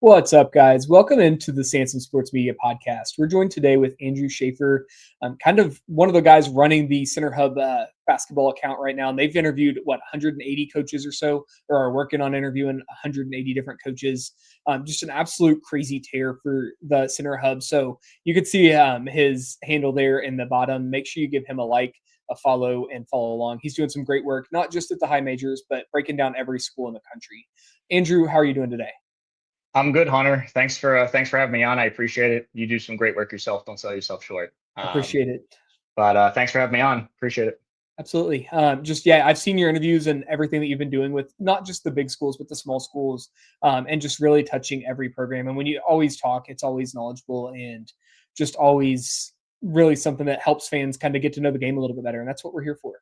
What's up, guys? Welcome into the Sansom Sports Media Podcast. We're joined today with Andrew Schaeffer, kind of one of the guys running the Center Hub basketball account right now. And they've interviewed, 180 coaches or so, or are working on interviewing 180 different coaches. Just an absolute crazy tear for the Center Hub. So you could see his handle there in the bottom. Make sure you give him a like, a follow, and follow along. He's doing some great work, not just at the high majors, but breaking down every school in the country. Andrew, how are you doing today? I'm good, Hunter. Thanks for having me on. I appreciate it. You do some great work yourself. Don't sell yourself short. Appreciate it. But thanks for having me on. Appreciate it. Absolutely. I've seen your interviews and everything that you've been doing with not just the big schools, but the small schools, and just really touching every program. And when you always talk, it's always knowledgeable and just always really something that helps fans kind of get to know the game a little bit better. And that's what we're here for.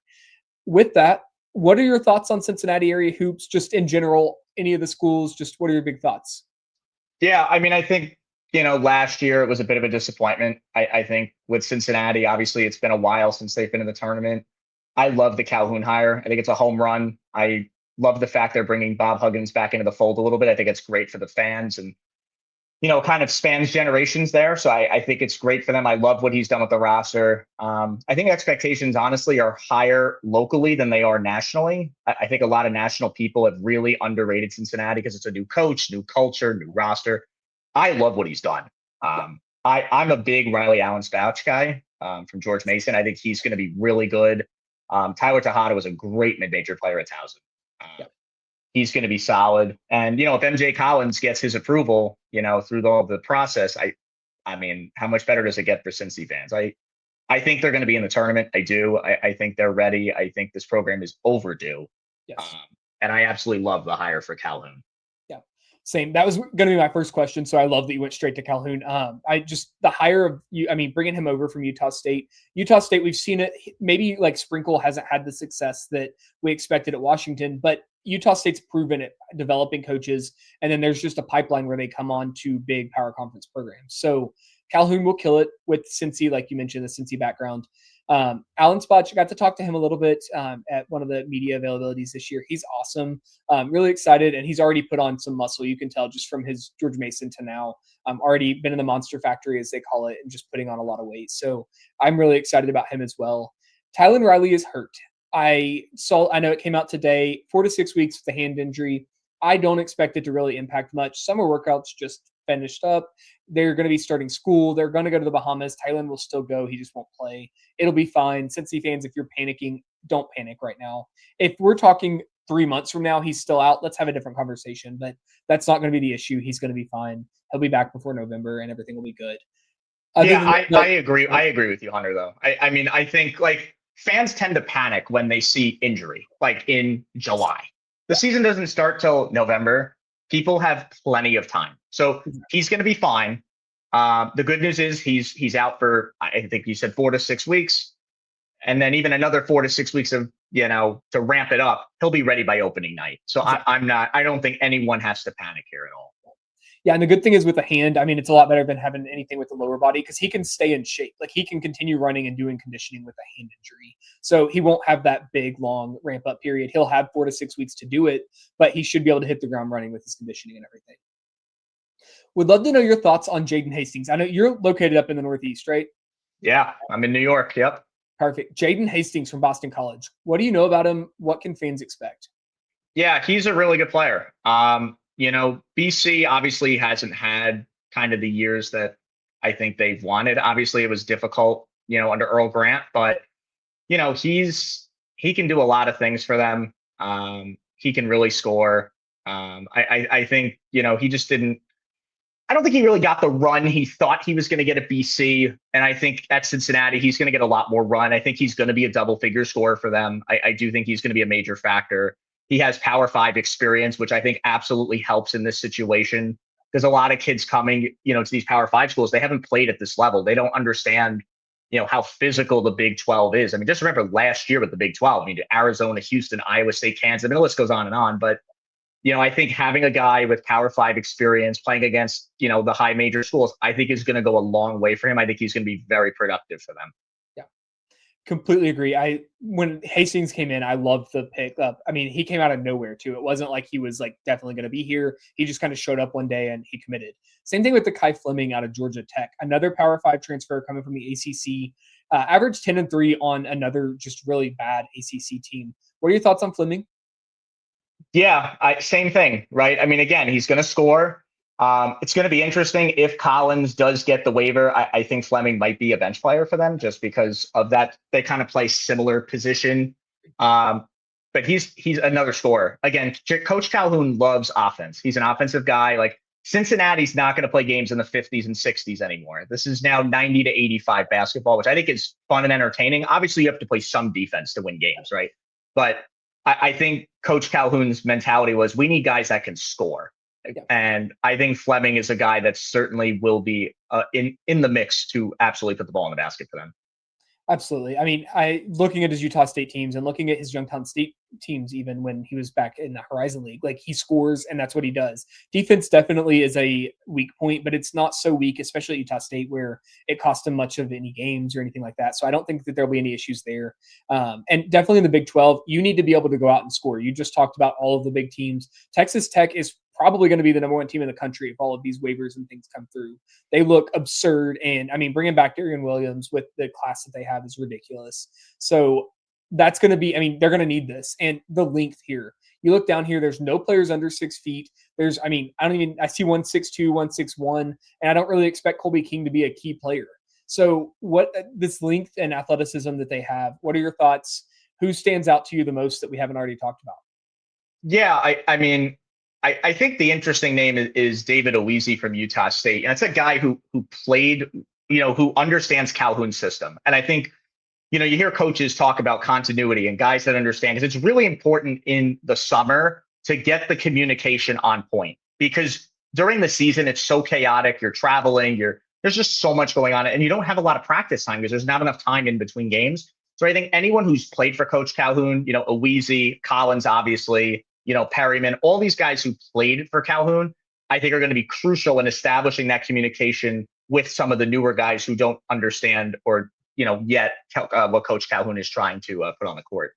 With that, what are your thoughts on Cincinnati area hoops, just in general, any of the schools? Just what are your big thoughts? Yeah, I mean, I think, last year it was a bit of a disappointment. I think with Cincinnati, obviously it's been a while since they've been in the tournament. I love the Calhoun hire. I think it's a home run. I love the fact they're bringing Bob Huggins back into the fold a little bit. I think it's great for the fans and, kind of spans generations there. So I think it's great for them. I love what he's done with the roster. I think expectations, honestly, are higher locally than they are nationally. I think a lot of national people have really underrated Cincinnati because it's a new coach, new culture, new roster. I love what he's done. I'm a big Riley Allen Spouch guy from George Mason. I think he's going to be really good. Tyler Tejada was a great mid-major player at Towson. He's going to be solid. And, if MJ Collins gets his approval, through the process, I mean, how much better does it get for Cincy fans? I think they're going to be in the tournament. I do. I think they're ready. I think this program is overdue. Yes. And I absolutely love the hire for Calhoun. Yeah, same. That was going to be my first question. So I love that you went straight to Calhoun. The hire of you, bringing him over from Utah State. Utah State, we've seen it. Maybe like Sprinkle hasn't had the success that we expected at Washington, but Utah State's proven it developing coaches. And then there's just a pipeline where they come on to big power conference programs. So Calhoun will kill it with Cincy, like you mentioned, the Cincy background. Alan Spotch, got to talk to him a little bit at one of the media availabilities this year. He's awesome. Really excited, and he's already put on some muscle. You can tell just from his George Mason to now. Already been in the Monster Factory, as they call it, and just putting on a lot of weight. So I'm really excited about him as well. Tylen Riley is hurt. I know it came out today, 4 to 6 weeks with a hand injury. I don't expect it to really impact much. Summer workouts just finished up. They're going to be starting school. They're going to go to the Bahamas. Tylen will still go. He just won't play. It'll be fine. Cincy fans, if you're panicking, don't panic right now. If we're talking 3 months from now, he's still out, let's have a different conversation. But that's not going to be the issue. He's going to be fine. He'll be back before November, and everything will be good. I agree. I agree with you, Hunter, though. I think, fans tend to panic when they see injury, like in July. The season doesn't start till November. People have plenty of time. So he's going to be fine. The good news is he's out for, I think you said 4 to 6 weeks. And then even another 4 to 6 weeks of, to ramp it up, he'll be ready by opening night. So I don't think anyone has to panic here at all. Yeah, and the good thing is with the hand, it's a lot better than having anything with the lower body because he can stay in shape. Like he can continue running and doing conditioning with a hand injury. So he won't have that big, long ramp up period. He'll have 4 to 6 weeks to do it, but he should be able to hit the ground running with his conditioning and everything. Would love to know your thoughts on Jaden Hastings. I know you're located up in the Northeast, right? Yeah, I'm in New York. Yep. Perfect. Jaden Hastings from Boston College. What do you know about him? What can fans expect? Yeah, he's a really good player. BC obviously hasn't had kind of the years that I think they've wanted. Obviously, it was difficult, under Earl Grant, but he can do a lot of things for them. He can really score. I think he just didn't. I don't think he really got the run he thought he was going to get at BC, and I think at Cincinnati he's going to get a lot more run. I think he's going to be a double-figure scorer for them. I do think he's going to be a major factor. He has Power 5 experience, which I think absolutely helps in this situation because a lot of kids coming, to these Power 5 schools, they haven't played at this level. They don't understand, how physical the Big 12 is. Just remember last year with the Big 12, Arizona, Houston, Iowa State, Kansas, the list goes on and on. But, I think having a guy with Power 5 experience playing against, the high major schools, I think is going to go a long way for him. I think he's going to be very productive for them. Yeah. Completely agree. When Hastings came in, I loved the pick up. I mean, he came out of nowhere too. It wasn't like he was like definitely going to be here. He just kind of showed up one day and he committed. Same thing with the Kai Fleming out of Georgia Tech, another Power 5 transfer coming from the ACC. Averaged 10-3 on another just really bad ACC team. What are your thoughts on Fleming? Yeah, same thing, right? I mean, again, he's going to score. It's going to be interesting if Collins does get the waiver. I think Fleming might be a bench player for them just because of that. They kind of play similar position. But he's another scorer. Again, Coach Calhoun loves offense. He's an offensive guy. Like Cincinnati's not going to play games in the 50s and 60s anymore. This is now 90 to 85 basketball, which I think is fun and entertaining. Obviously, you have to play some defense to win games, right? But I think Coach Calhoun's mentality was we need guys that can score. And I think Fleming is a guy that certainly will be in the mix to absolutely put the ball in the basket for them. Absolutely. I mean, looking at his Utah State teams and looking at his Youngstown State teams, even when he was back in the Horizon League, like he scores and that's what he does. Defense definitely is a weak point, but it's not so weak, especially at Utah State, where it cost him much of any games or anything like that. So I don't think that there'll be any issues there. And definitely in the Big 12, you need to be able to go out and score. You just talked about all of the big teams. Texas Tech is probably going to be the number one team in the country if all of these waivers and things come through. They look absurd. And I mean, bringing back Darian Williams with the class that they have is ridiculous. So that's going to be, I mean, they're going to need this. And the length here, you look down here, there's no players under 6 feet. I see 162, 161, and I don't really expect Colby King to be a key player. So what this length and athleticism that they have, what are your thoughts? Who stands out to you the most that we haven't already talked about? Yeah, I think the interesting name is David Oweezy from Utah State. And it's a guy who played, who understands Calhoun's system. And I think, you hear coaches talk about continuity and guys that understand, because it's really important in the summer to get the communication on point, because during the season, it's so chaotic. You're traveling, there's just so much going on and you don't have a lot of practice time because there's not enough time in between games. So I think anyone who's played for Coach Calhoun, Oweezy, Collins, obviously, Perryman, all these guys who played for Calhoun, I think are going to be crucial in establishing that communication with some of the newer guys who don't understand or, yet what Coach Calhoun is trying to put on the court.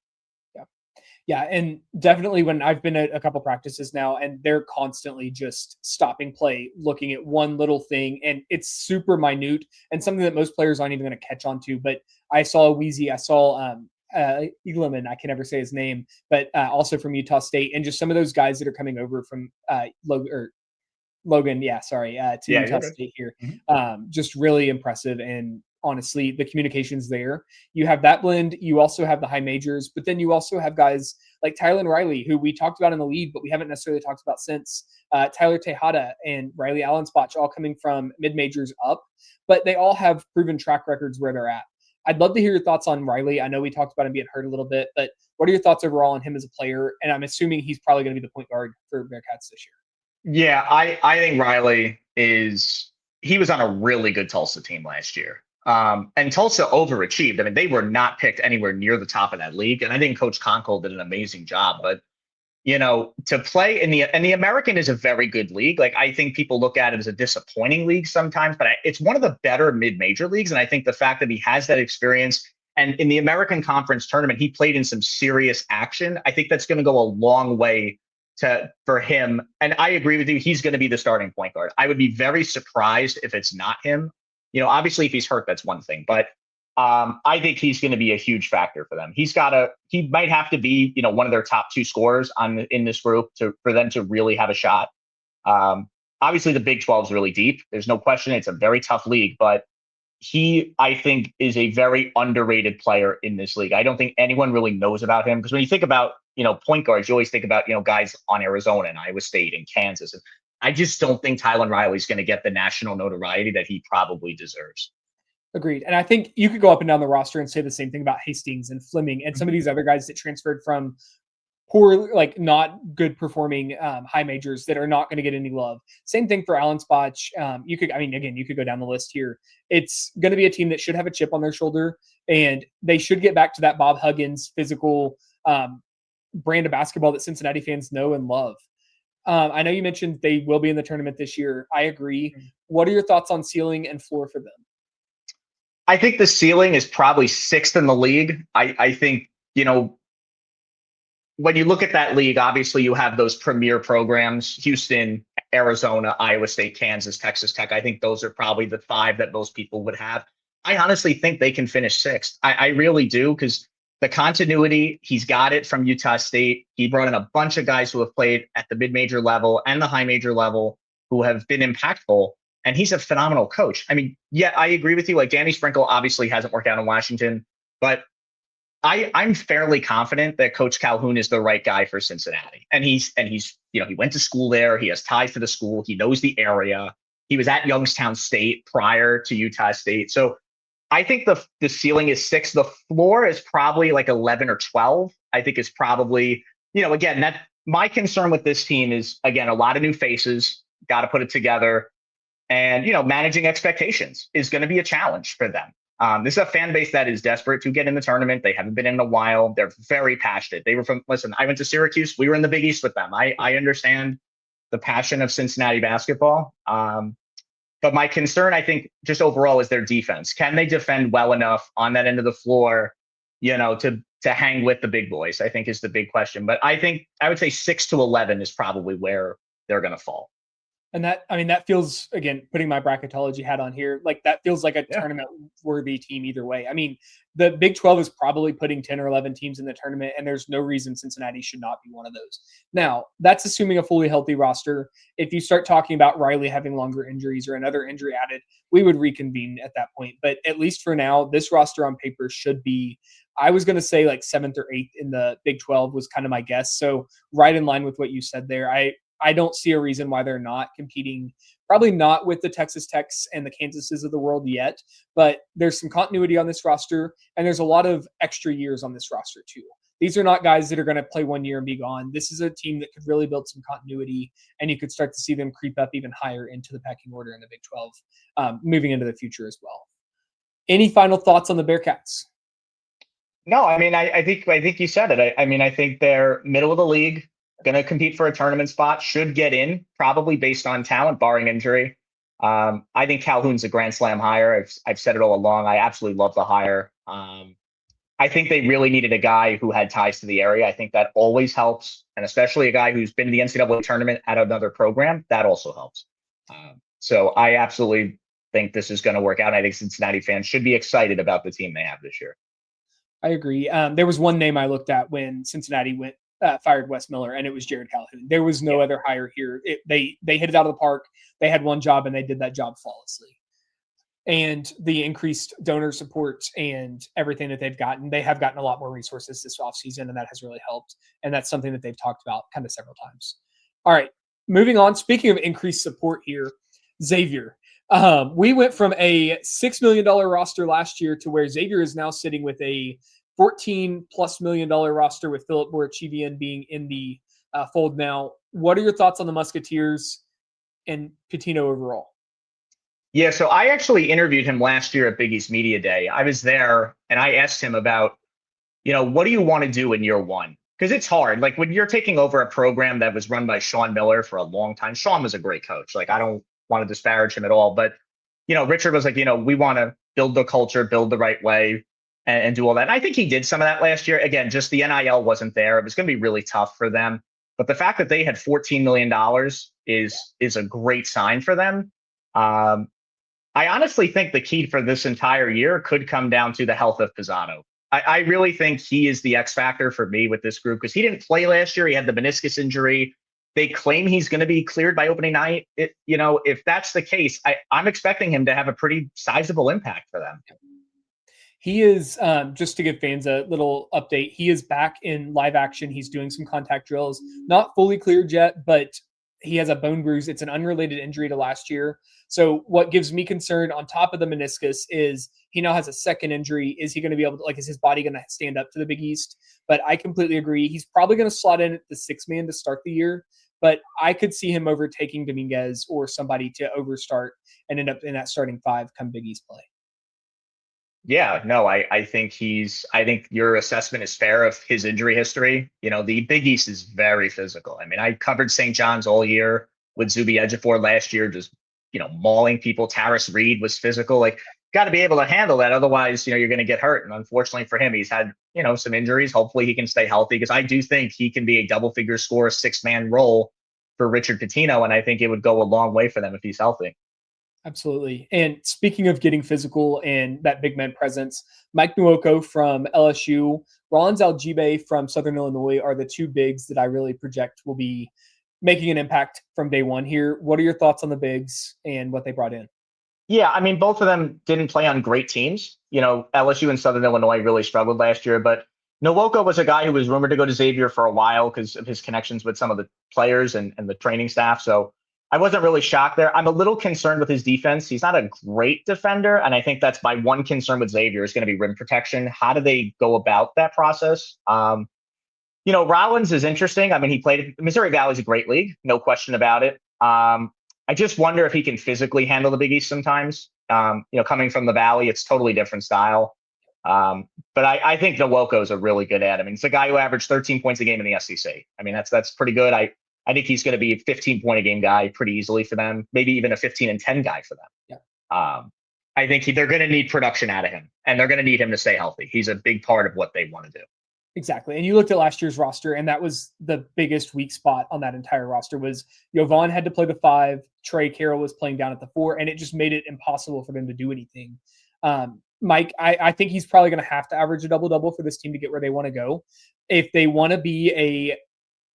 Yeah. And definitely when I've been at a couple practices now and they're constantly just stopping play, looking at one little thing, and it's super minute and something that most players aren't even going to catch on to. But I saw Weezy, I saw Eagleman, I can never say his name, but also from Utah State, and just some of those guys that are coming over from Logan, to Utah State here. Mm-hmm. Just really impressive. And honestly, the communication's there. You have that blend. You also have the high majors, but then you also have guys like Tyler Riley, who we talked about in the lead, but we haven't necessarily talked about since. Tyler Tejada and Riley Allenspach all coming from mid-majors up, but they all have proven track records where they're at. I'd love to hear your thoughts on Riley. I know we talked about him being hurt a little bit, but what are your thoughts overall on him as a player? And I'm assuming he's probably going to be the point guard for Bearcats this year. Yeah, I think Riley he was on a really good Tulsa team last year. And Tulsa overachieved. I mean, they were not picked anywhere near the top of that league. And I think Coach Conkle did an amazing job. But, to play in the American is a very good league. Like, I think people look at it as a disappointing league sometimes, but it's one of the better mid-major leagues. And I think the fact that he has that experience, and in the American Conference tournament, he played in some serious action. I think that's going to go a long way for him. And I agree with you. He's going to be the starting point guard. I would be very surprised if it's not him. Obviously if he's hurt, that's one thing, but I think he's going to be a huge factor for them. He might have to be, one of their top 2 scorers in this group for them to really have a shot. Obviously the Big 12 is really deep. There's no question. It's a very tough league, but he, I think, is a very underrated player in this league. I don't think anyone really knows about him, because when you think about, point guards, you always think about, guys on Arizona and Iowa State and Kansas. And I just don't think Tylen Riley's going to get the national notoriety that he probably deserves. Agreed. And I think you could go up and down the roster and say the same thing about Hastings and Fleming and some of these other guys that transferred from poor, like not good performing high majors that are not going to get any love. Same thing for Allenspach. You could go down the list here. It's going to be a team that should have a chip on their shoulder, and they should get back to that Bob Huggins physical brand of basketball that Cincinnati fans know and love. I know you mentioned they will be in the tournament this year. I agree. What are your thoughts on ceiling and floor for them? I think the ceiling is probably sixth in the league. I think, when you look at that league, obviously you have those premier programs: Houston, Arizona, Iowa State, Kansas, Texas Tech. I think those are probably the five that most people would have. I honestly think they can finish sixth. I really do, because the continuity, he's got it from Utah State. He brought in a bunch of guys who have played at the mid-major level and the high major level who have been impactful. And he's a phenomenal coach. I mean, yeah, I agree with you. Like, Danny Sprinkle obviously hasn't worked out in Washington, but I'm fairly confident that Coach Calhoun is the right guy for Cincinnati. And he's, he went to school there. He has ties to the school. He knows the area. He was at Youngstown State prior to Utah State. So I think the ceiling is six. The floor is probably like 11 or 12. I think is probably, again, that my concern with this team is, again, a lot of new faces, got to put it together. And, managing expectations is going to be a challenge for them. This is a fan base that is desperate to get in the tournament. They haven't been in a while. They're very passionate. Listen, I went to Syracuse. We were in the Big East with them. I understand the passion of Cincinnati basketball. But my concern, I think, just overall is their defense. Can they defend well enough on that end of the floor, to hang with the big boys, I think is the big question. But I would say 6 to 11 is probably where they're going to fall. And that feels, again, putting my bracketology hat on here, like that feels like a tournament worthy team either way. I mean, the Big 12 is probably putting 10 or 11 teams in the tournament, and there's no reason Cincinnati should not be one of those. Now, that's assuming a fully healthy roster. If you start talking about Riley having longer injuries or another injury added, we would reconvene at that point. But at least for now, this roster on paper should be, I was going to say like 7th or 8th in the Big 12 was kind of my guess. So right in line with what you said there. I don't see a reason why they're not competing, probably not with the Texas Techs and the Kansases of the world yet, but there's some continuity on this roster, and there's a lot of extra years on this roster too. These are not guys that are going to play 1 year and be gone. This is a team that could really build some continuity, and you could start to see them creep up even higher into the pecking order in the Big 12, moving into the future as well. Any final thoughts on the Bearcats? No, I mean, I think you said it. I think they're middle of the league, going to compete for a tournament spot, should get in, probably based on talent, barring injury. I think Calhoun's a Grand Slam hire. I've said it all along. I absolutely love the hire. I think they really needed a guy who had ties to the area. I think that always helps, and especially a guy who's been in the NCAA tournament at another program, that also helps. So I absolutely think this is going to work out. I think Cincinnati fans should be excited about the team they have this year. I agree. There was one name I looked at when Cincinnati fired Wes Miller, and it was Jared Calhoun. There was no other hire here. They hit it out of the park. They had one job, and they did that job flawlessly. And the increased donor support and everything that they have gotten a lot more resources this offseason, and that has really helped. And that's something that they've talked about kind of several times. All right, moving on. Speaking of increased support here, Xavier. We went from a $6 million roster last year to where Xavier is now sitting with a $14+ million roster with Philip Borachivian being in the fold now. What are your thoughts on the Musketeers and Pitino overall? Yeah, so I actually interviewed him last year at Big East Media Day. I was there, and I asked him about, what do you want to do in year one? Because it's hard. Like, when you're taking over a program that was run by Sean Miller for a long time, Sean was a great coach. Like, I don't want to disparage him at all. But, Richard was like, we want to build the culture, build the right way, and do all that. And I think he did some of that last year. Again, just the NIL wasn't there. It was going to be really tough for them. But the fact that they had $14 million is a great sign for them. I honestly think the key for this entire year could come down to the health of Pisano. I really think he is the X factor for me with this group, because he didn't play last year. He had the meniscus injury. They claim he's going to be cleared by opening night. If that's the case, I'm expecting him to have a pretty sizable impact for them. He is, just to give fans a little update, he is back in live action. He's doing some contact drills, not fully cleared yet, but he has a bone bruise. It's an unrelated injury to last year. So what gives me concern on top of the meniscus is he now has a second injury. Is he going to be able to, is his body going to stand up to the Big East? But I completely agree. He's probably going to slot in at the 6-man to start the year, but I could see him overtaking Dominguez or somebody to overstart and end up in that starting 5 come Big East play. Yeah, no, I think your assessment is fair of his injury history. The Big East is very physical. I mean, I covered St. John's all year with Zuby Ejiofor last year, just, mauling people. Taris Reed was physical. Like, got to be able to handle that. Otherwise, you're going to get hurt. And unfortunately for him, he's had, some injuries. Hopefully he can stay healthy, because I do think he can be a double figure score, 6-man role for Richard Pitino. And I think it would go a long way for them if he's healthy. Absolutely. And speaking of getting physical and that big man presence, Mike Nwoko from LSU, Rollins Algibe from Southern Illinois are the two bigs that I really project will be making an impact from day one here. What are your thoughts on the bigs and what they brought in? Yeah, I mean, both of them didn't play on great teams. LSU and Southern Illinois really struggled last year, but Nwoko was a guy who was rumored to go to Xavier for a while because of his connections with some of the players and the training staff. So I wasn't really shocked there. I'm a little concerned with his defense. He's not a great defender, and I think that's my one concern with Xavier is going to be rim protection. How do they go about that process? Rollins is interesting. I mean, he played Missouri Valley's a great league, no question about it. I just wonder if he can physically handle the Big East sometimes. Coming from the Valley, it's totally different style. But I think Nwoko is a really good ad. I mean, it's a guy who averaged 13 points a game in the SEC. I mean, that's pretty good. I think he's going to be a 15-point-a-game guy pretty easily for them, maybe even a 15-10 guy for them. Yeah. I think they're going to need production out of him, and they're going to need him to stay healthy. He's a big part of what they want to do. Exactly. And you looked at last year's roster, and that was the biggest weak spot on that entire roster was Jovan had to play the 5, Trey Carroll was playing down at the 4, and it just made it impossible for them to do anything. Mike, I think he's probably going to have to average a double-double for this team to get where they want to go. If they want to be a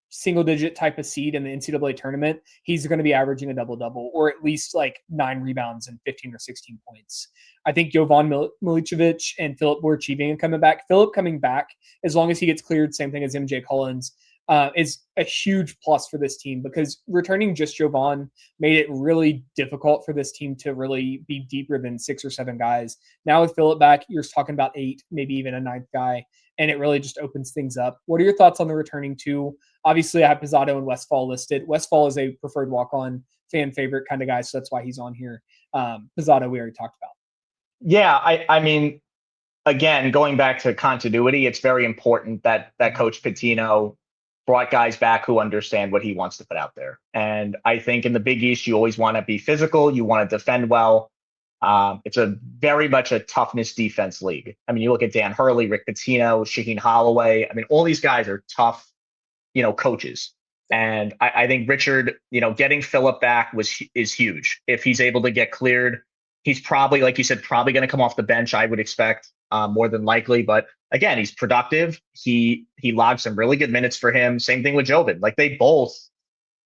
single-digit type of seed in the NCAA tournament, he's going to be averaging a double-double, or at least like 9 rebounds and 15 or 16 points. I think Jovan Milicevic and Philip Borchiving coming back. Philip coming back, as long as he gets cleared, same thing as MJ Collins, is a huge plus for this team, because returning just Jovan made it really difficult for this team to really be deeper than 6 or 7 guys. Now with Philip back, you're talking about 8, maybe even a 9th guy, and it really just opens things up. What are your thoughts on the returning 2? Obviously, I have Pizzotto and Westfall listed. Westfall is a preferred walk-on, fan favorite kind of guy, so that's why he's on here. Pizzotto, we already talked about. Yeah, I mean, again, going back to continuity, it's very important that Coach Pitino brought guys back who understand what he wants to put out there. And I think in the Big East, you always want to be physical. You want to defend well. It's a very much a toughness defense league. I mean, you look at Dan Hurley, Rick Pitino, Shaheen Holloway. I mean, all these guys are tough, coaches. And I think Richard, getting Philip back is huge. If he's able to get cleared, he's probably, like you said, probably going to come off the bench, I would expect, more than likely. But again, he's productive. He logged some really good minutes for him. Same thing with Jovan. Like, they both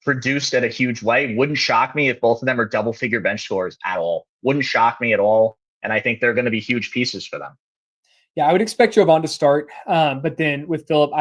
produced at a huge way. Wouldn't shock me if both of them are double-figure bench scorers at all. Wouldn't shock me at all. And I think they're going to be huge pieces for them. Yeah, I would expect Jovan to start. But then with Philip,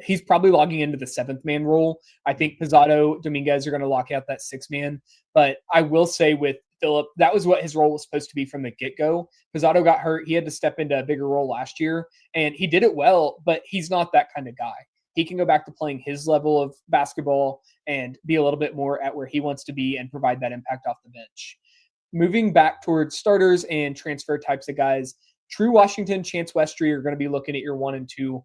he's probably logging into the 7th-man role. I think Pizzotto, Dominguez are going to lock out that 6-man. But I will say with Philip, that was what his role was supposed to be from the get-go. Pizzotto got hurt. He had to step into a bigger role last year, and he did it well, but he's not that kind of guy. He can go back to playing his level of basketball and be a little bit more at where he wants to be and provide that impact off the bench. Moving back towards starters and transfer types of guys, True Washington, Chance Westry are going to be looking at your 1 and 2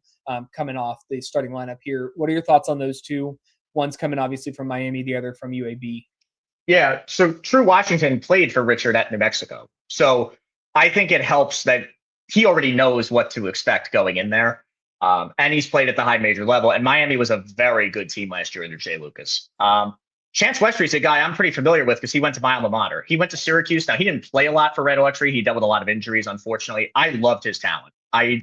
coming off the starting lineup here. What are your thoughts on those two? One's coming obviously from Miami, the other from UAB. Yeah, so True Washington played for Richard at New Mexico. So I think it helps that he already knows what to expect going in there. And he's played at the high major level. And Miami was a very good team last year under Jay Lucas. Chance Westry's a guy I'm pretty familiar with because he went to my alma mater. He went to Syracuse. Now, he didn't play a lot for Red Autry. He dealt with a lot of injuries, unfortunately. I loved his talent. I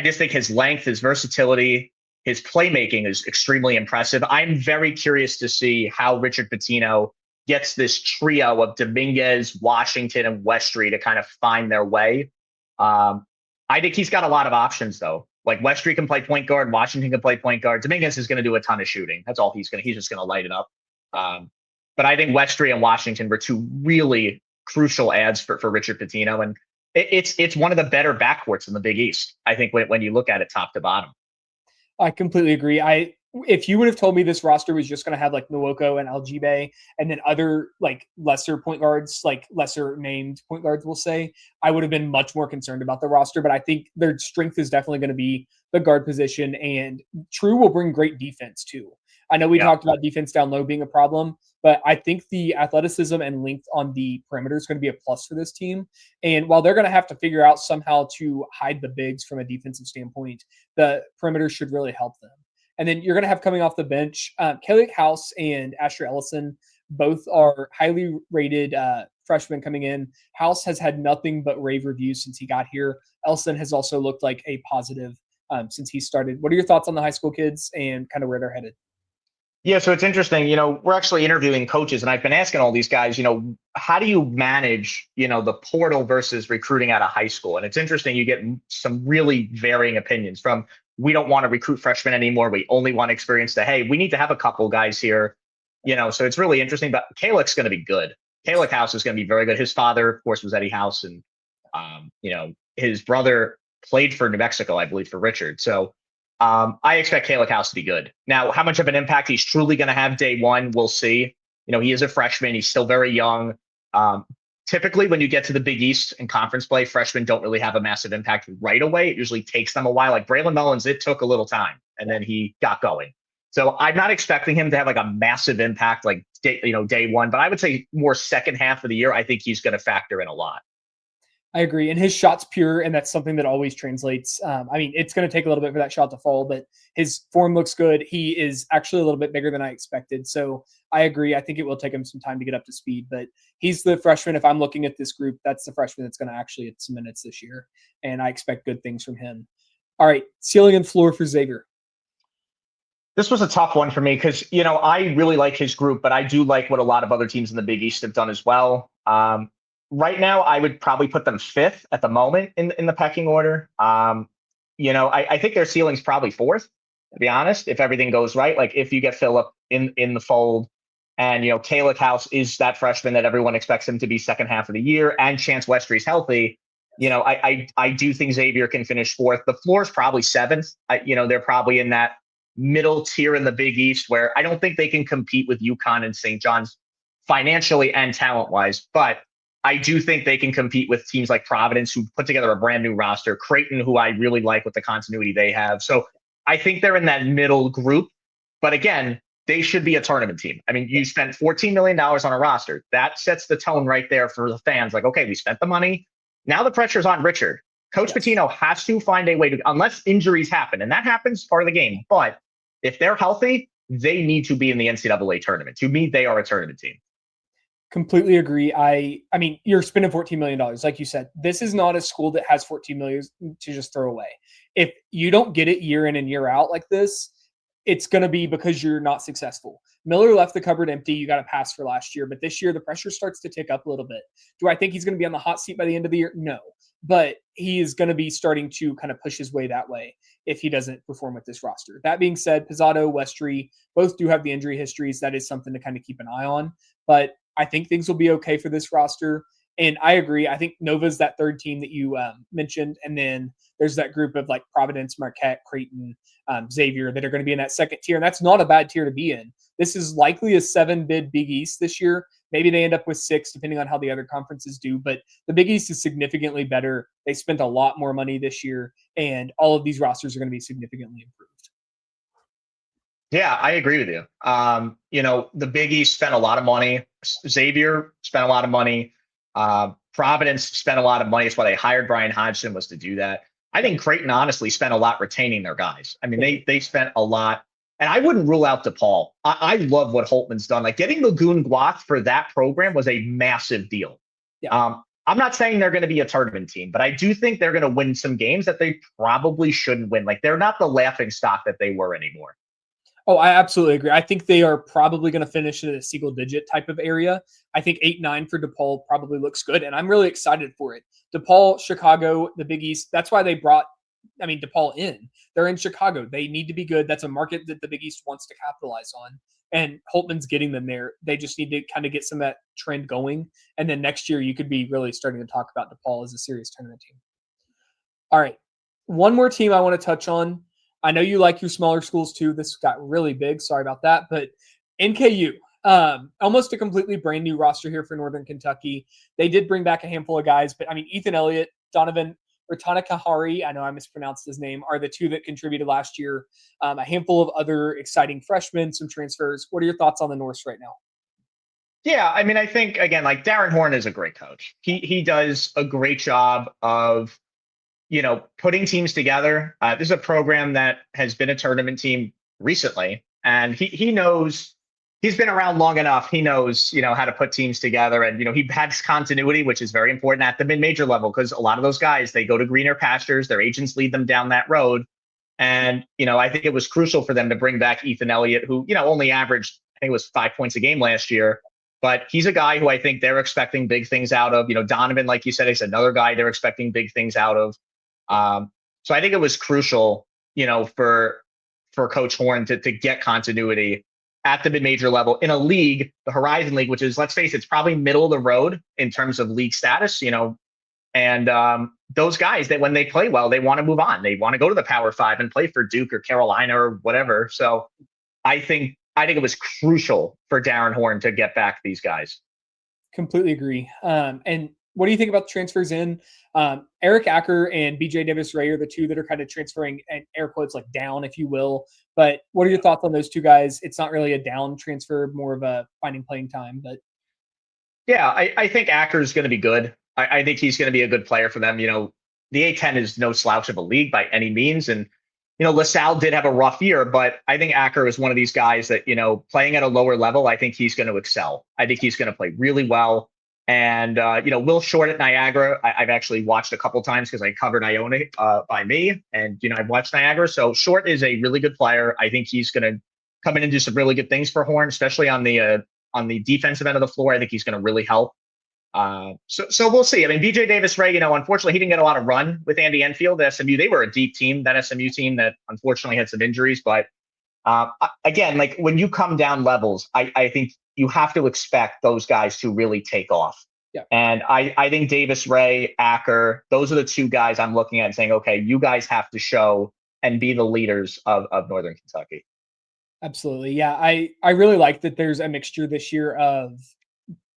just think his length, his versatility, his playmaking is extremely impressive. I'm very curious to see how Richard Pitino gets this trio of Dominguez, Washington, and Westry to kind of find their way. I think he's got a lot of options, though. Like, Westry can play point guard, Washington can play point guard. Dominguez is going to do a ton of shooting. That's all he's just going to light it up. But I think Westry and Washington were 2 really crucial ads for Richard Pitino. And it's one of the better backcourts in the Big East, I think, when you look at it top to bottom. I completely agree. If you would have told me this roster was just going to have like Nwoko and Algibe and then other like lesser point guards, like lesser named point guards, we'll say, I would have been much more concerned about the roster. But I think their strength is definitely going to be the guard position, and True will bring great defense too. I know we talked about defense down low being a problem, but I think the athleticism and length on the perimeter is going to be a plus for this team. And while they're going to have to figure out somehow to hide the bigs from a defensive standpoint, the perimeter should really help them. And then you're going to have coming off the bench, Kelly House and Asher Ellison. Both are highly rated freshmen coming in. House has had nothing but rave reviews since he got here. Ellison has also looked like a positive since he started. What are your thoughts on the high school kids and kind of where they're headed? Yeah, so it's interesting. We're actually interviewing coaches, and I've been asking all these guys, how do you manage, the portal versus recruiting out of high school? And it's interesting. You get some really varying opinions from, we don't want to recruit freshmen anymore. We only want experience, to, hey, we need to have a couple guys here. So it's really interesting. But Kalik's going to be good. Kalik House is going to be very good. His father, of course, was Eddie House, and his brother played for New Mexico, I believe, for Richard. So I expect Kalik House to be good. Now, how much of an impact he's truly going to have day one, we'll see. He is a freshman. He's still very young. Typically, when you get to the Big East and conference play, freshmen don't really have a massive impact right away. It usually takes them a while. Like Braylon Mullins, it took a little time, and then he got going. So I'm not expecting him to have like a massive impact like day one, but I would say more second half of the year, I think he's going to factor in a lot. I agree. And his shot's pure, and that's something that always translates. It's going to take a little bit for that shot to fall, but his form looks good. He is actually a little bit bigger than I expected. So I agree. I think it will take him some time to get up to speed, but he's the freshman. If I'm looking at this group, that's the freshman that's going to actually get some minutes this year, and I expect good things from him. All right, ceiling and floor for Xavier. This was a tough one for me because, I really like his group, but I do like what a lot of other teams in the Big East have done as well. Right now, I would probably put them fifth at the moment in the pecking order. I think their ceiling's probably fourth, to be honest, if everything goes right. Like if you get Phillip in the fold, and Kalik House is that freshman that everyone expects him to be second half of the year, and Chance Westry's healthy. I do think Xavier can finish fourth. The floor is probably seventh. They're probably in that middle tier in the Big East where I don't think they can compete with UConn and St. John's financially and talent wise, but I do think they can compete with teams like Providence, who put together a brand new roster, Creighton, who I really like with the continuity they have. So I think they're in that middle group. But again, they should be a tournament team. I mean, you spent $14 million on a roster. That sets the tone right there for the fans. Like, okay, we spent the money. Now the pressure's on Richard. Coach Pitino has to find a way to, unless injuries happen, and that happens part of the game. But if they're healthy, they need to be in the NCAA tournament. To me, they are a tournament team. Completely agree. I mean, you're spending $14 million. Like you said, this is not a school that has $14 million to just throw away. If you don't get it year in and year out like this, it's going to be because you're not successful. Miller left the cupboard empty. You got to pass for last year, but this year the pressure starts to tick up a little bit. Do I think he's going to be on the hot seat by the end of the year? No, but he is going to be starting to kind of push his way that way if he doesn't perform with this roster. That being said, Pizzotto, Westry, both do have the injury histories. That is something to kind of keep an eye on, but I think things will be okay for this roster. And I agree. I think Nova's that third team that you mentioned. And then there's that group of like Providence, Marquette, Creighton, Xavier that are going to be in that second tier. And that's not a bad tier to be in. This is likely a 7-bid Big East this year. Maybe they end up with 6, depending on how the other conferences do. But the Big East is significantly better. They spent a lot more money this year. And all of these rosters are going to be significantly improved. Yeah, I agree with you. The Big East spent a lot of money. Xavier spent a lot of money. Providence spent a lot of money. That's why they hired Brian Hodgson, was to do that. I think Creighton honestly spent a lot retaining their guys. I mean, they spent a lot. And I wouldn't rule out DePaul. I love what Holtman's done. Like getting Lagoon Guath for that program was a massive deal. Yeah. I'm not saying they're going to be a tournament team, but I do think they're going to win some games that they probably shouldn't win. Like they're not the laughing stock that they were anymore. Oh, I absolutely agree. I think they are probably going to finish in a single-digit type of area. I think 8-9 for DePaul probably looks good, and I'm really excited for it. DePaul, Chicago, the Big East, that's why they brought, DePaul in. They're in Chicago. They need to be good. That's a market that the Big East wants to capitalize on, and Holtman's getting them there. They just need to kind of get some of that trend going, and then next year you could be really starting to talk about DePaul as a serious tournament team. All right, one more team I want to touch on. I know you like your smaller schools too. This got really big. Sorry about that. But NKU, almost a completely brand new roster here for Northern Kentucky. They did bring back a handful of guys, but Ethan Elliott, Donovan Ratana Kahari, I know I mispronounced his name, are the two that contributed last year. A handful of other exciting freshmen, some transfers. What are your thoughts on the Norse right now? Yeah, I mean, I think again, like Darren Horn is a great coach. He does a great job of putting teams together. This is a program that has been a tournament team recently, and he knows he's been around long enough. He knows how to put teams together, and he has continuity, which is very important at the mid-major level because a lot of those guys they go to greener pastures. Their agents lead them down that road, and I think it was crucial for them to bring back Ethan Elliott, who only averaged I think it was 5 points a game last year. But he's a guy who I think they're expecting big things out of. Donovan, like you said, is another guy they're expecting big things out of. So I think it was crucial, for Coach Horn to get continuity at the mid-major level in a league, the Horizon League, which is, let's face it, it's probably middle of the road in terms of league status, and those guys that when they play well, they want to move on. They want to go to the Power Five and play for Duke or Carolina or whatever. So I think it was crucial for Darren Horn to get back these guys. Completely agree. And what do you think about the transfers in? Eric Acker and BJ Davis-Ray are the two that are kind of transferring, and air quotes, like down, if you will. But what are your thoughts on those two guys? It's not really a down transfer, more of a finding playing time. But yeah, I think Acker is going to be good. I think he's going to be a good player for them. The A10 is no slouch of a league by any means. And LaSalle did have a rough year, but I think Acker is one of these guys that, playing at a lower level, I think he's going to excel. I think he's going to play really well. And, Will Short at Niagara, I've actually watched a couple times because I covered Iona by me. And, I've watched Niagara. So Short is a really good player. I think he's going to come in and do some really good things for Horn, especially on the defensive end of the floor. I think he's going to really help. So we'll see. I mean, BJ Davis-Ray, unfortunately, he didn't get a lot of run with Andy Enfield at SMU. They were a deep team, that SMU team that unfortunately had some injuries. But again, like when you come down levels, I think you have to expect those guys to really take off. Yeah. And I think Davis-Ray, Acker, those are the two guys I'm looking at and saying, okay, you guys have to show and be the leaders of Northern Kentucky. Absolutely. Yeah. I really like that there's a mixture this year of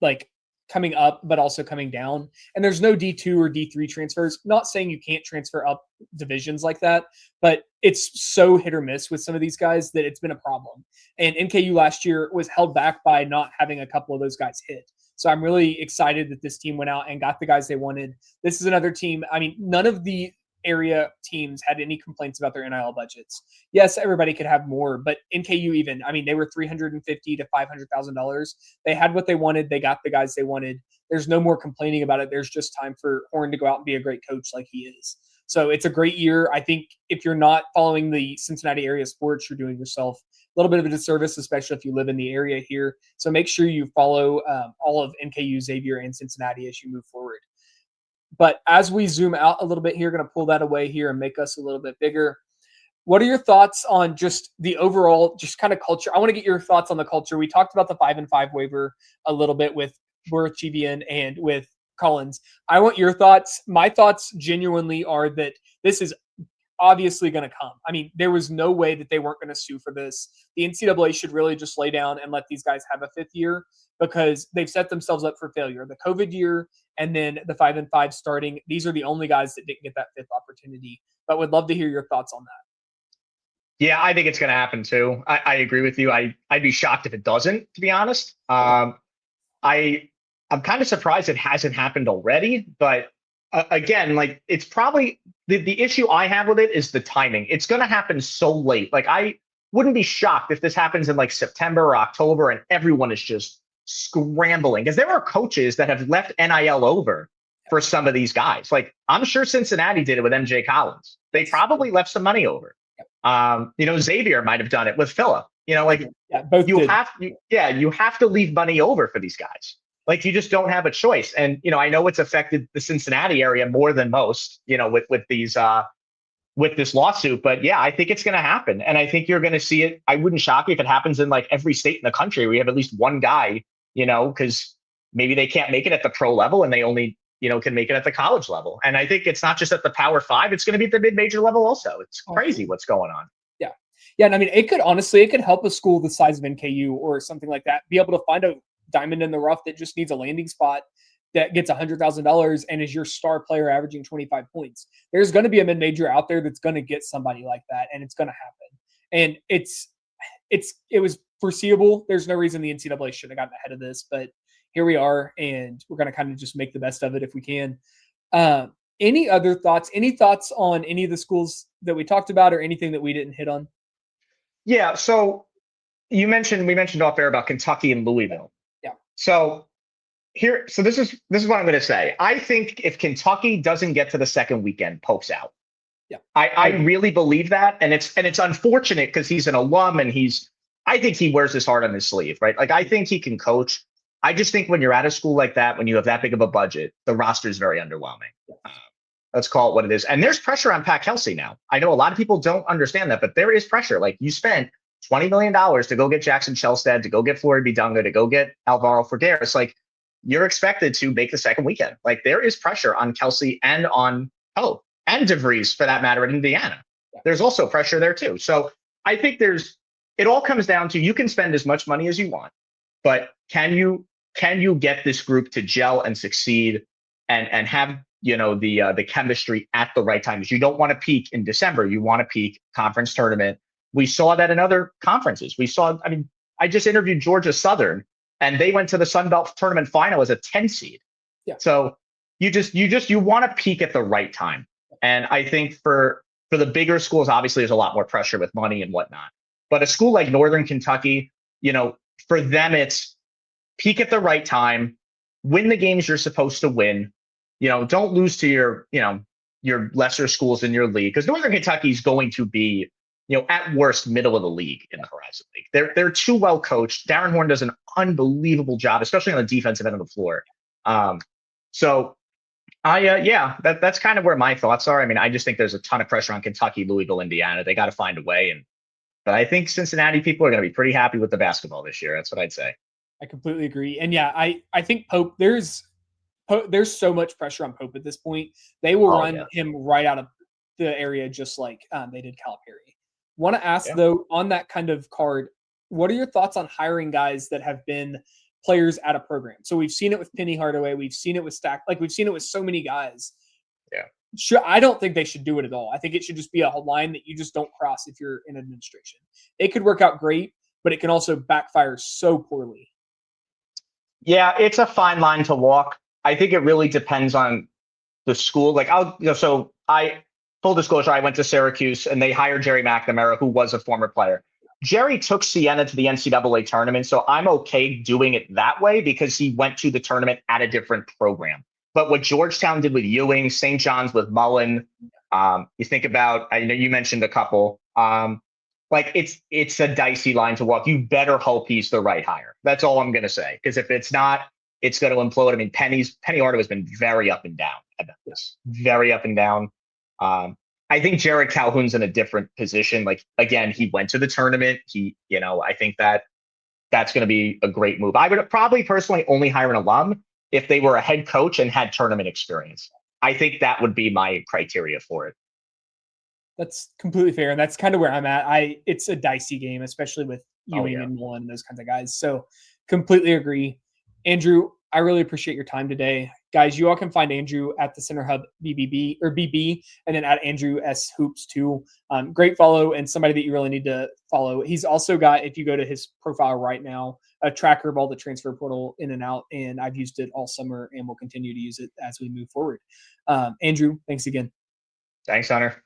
like coming up, but also coming down. And there's no D2 or D3 transfers. Not saying you can't transfer up divisions like that, but it's so hit or miss with some of these guys that it's been a problem. And NKU last year was held back by not having a couple of those guys hit. So I'm really excited that this team went out and got the guys they wanted. This is another team. I mean, none of the area teams had any complaints about their NIL budgets. Yes, everybody could have more, but NKU even, I mean, they were $350,000 to $500,000. They had what they wanted. They got the guys they wanted. There's no more complaining about it. There's just time for Horn to go out and be a great coach like he is. So it's a great year. I think if you're not following the Cincinnati area sports, you're doing yourself a little bit of a disservice, especially if you live in the area here. So make sure you follow all of NKU, Xavier, and Cincinnati as you move forward. But as we zoom out a little bit here, going to pull that away here and make us a little bit bigger. What are your thoughts on just the overall, just kind of culture? I want to get your thoughts on the culture. We talked about the 5-5 waiver a little bit with Worth, GVN, and with Collins. I want your thoughts. My thoughts genuinely are that this is obviously going to come. I mean, there was no way that they weren't going to sue for this. The NCAA should really just lay down and let these guys have a fifth year because they've set themselves up for failure. The COVID year and then the 5-5 starting. These are the only guys that didn't get that fifth opportunity. But would love to hear your thoughts on that. Yeah, I think it's going to happen too. I agree with you. I'd be shocked if it doesn't, to be honest. I'm kind of surprised it hasn't happened already. But again, like it's probably the issue I have with it is the timing. It's going to happen so late. Like I wouldn't be shocked if this happens in like September or October and everyone is just scrambling because there are coaches that have left NIL over for some of these guys. Like I'm sure Cincinnati did it with MJ Collins. They probably left some money over. Xavier might have done it with Phillip. Both you did. You have to leave money over for these guys. Like you just don't have a choice. And I know it's affected the Cincinnati area more than most, with these with this lawsuit. But yeah, I think it's going to happen. And I think you're going to see it. I wouldn't shock me if it happens in like every state in the country. We have at least one guy, because maybe they can't make it at the pro level and they only, can make it at the college level. And I think it's not just at the Power Five, it's going to be at the mid-major level also. It's crazy what's going on. Yeah. Yeah. And I mean, it could help a school the size of NKU or something like that be able to find a diamond in the rough that just needs a landing spot, that gets $100,000 and is your star player averaging 25 points. There's going to be a mid-major out there that's going to get somebody like that, and it's going to happen. And it was foreseeable. There's no reason the NCAA should have gotten ahead of this, but here we are, and we're going to kind of just make the best of it if we can. Any other thoughts? Any thoughts on any of the schools that we talked about, or anything that we didn't hit on? Yeah. So we mentioned off air about Kentucky and Louisville. Yeah. So this is what I'm going to say. I think if Kentucky doesn't get to the second weekend, Pope's out. Yeah. I really believe that, and it's unfortunate because he's an alum and I think he wears his heart on his sleeve, right? Like, I think he can coach. I just think when you're at a school like that, when you have that big of a budget, the roster is very underwhelming. Let's call it what it is. And there's pressure on Pat Kelsey now. I know a lot of people don't understand that, but there is pressure. Like, you spent $20 million to go get Jackson Shelstad, to go get Flory Bidunga, to go get Alvaro Ferguer. It's like, you're expected to make the second weekend. Like, there is pressure on Kelsey and on Pope and DeVries, for that matter, in Indiana. There's also pressure there too. So I think it all comes down to, you can spend as much money as you want, but can you get this group to gel and succeed and have, the chemistry at the right times? You don't want to peak in December. You want to peak conference tournament. We saw that in other conferences. I just interviewed Georgia Southern, and they went to the Sun Belt tournament final as a 10 seed. Yeah. So you want to peak at the right time. And I think for the bigger schools, obviously there's a lot more pressure with money and whatnot. But a school like Northern Kentucky, for them, it's peak at the right time, win the games you're supposed to win. Don't lose to your lesser schools in your league, because Northern Kentucky is going to be, at worst, middle of the league in the Horizon League. They're too well coached. Darren Horn does an unbelievable job, especially on the defensive end of the floor. That's kind of where my thoughts are. I just think there's a ton of pressure on Kentucky, Louisville, Indiana. They got to find a way. But I think Cincinnati people are going to be pretty happy with the basketball this year. That's what I'd say. I completely agree. And yeah, I think Pope, there's so much pressure on Pope at this point. They will run him right out of the area, just like they did Calipari. Want to ask, though, on that kind of card, what are your thoughts on hiring guys that have been players at a program? So we've seen it with Penny Hardaway. We've seen it with Stack. Like, we've seen it with so many guys. Yeah. I don't think they should do it at all. I think it should just be a line that you just don't cross if you're in administration. It could work out great, but it can also backfire so poorly. Yeah, it's a fine line to walk. I think it really depends on the school. Like, full disclosure, I went to Syracuse and they hired Jerry McNamara, who was a former player. Jerry took Siena to the NCAA tournament, so I'm okay doing it that way because he went to the tournament at a different program. But what Georgetown did with Ewing, St. John's with Mullen, you think about, I know you mentioned a couple, it's a dicey line to walk. You better hope he's the right hire. That's all I'm going to say. Because if it's not, it's going to implode. Penny Hardaway has been very up and down about this. Very up and down. I think Jared Calhoun's in a different position. Like, again, he went to the tournament. I think that's going to be a great move. I would probably personally only hire an alum if they were a head coach and had tournament experience. I think that would be my criteria for it. That's completely fair. And that's kind of where I'm at. It's a dicey game, especially with Ewing and Mullen and those kinds of guys. So completely agree. Andrew, I really appreciate your time today. Guys, you all can find Andrew at the Center Hub BB, and then at Andrew S Hoops too. Great follow, and somebody that you really need to follow. He's also got, if you go to his profile right now, a tracker of all the transfer portal in and out, and I've used it all summer and will continue to use it as we move forward. Andrew, thanks again. Thanks, Hunter.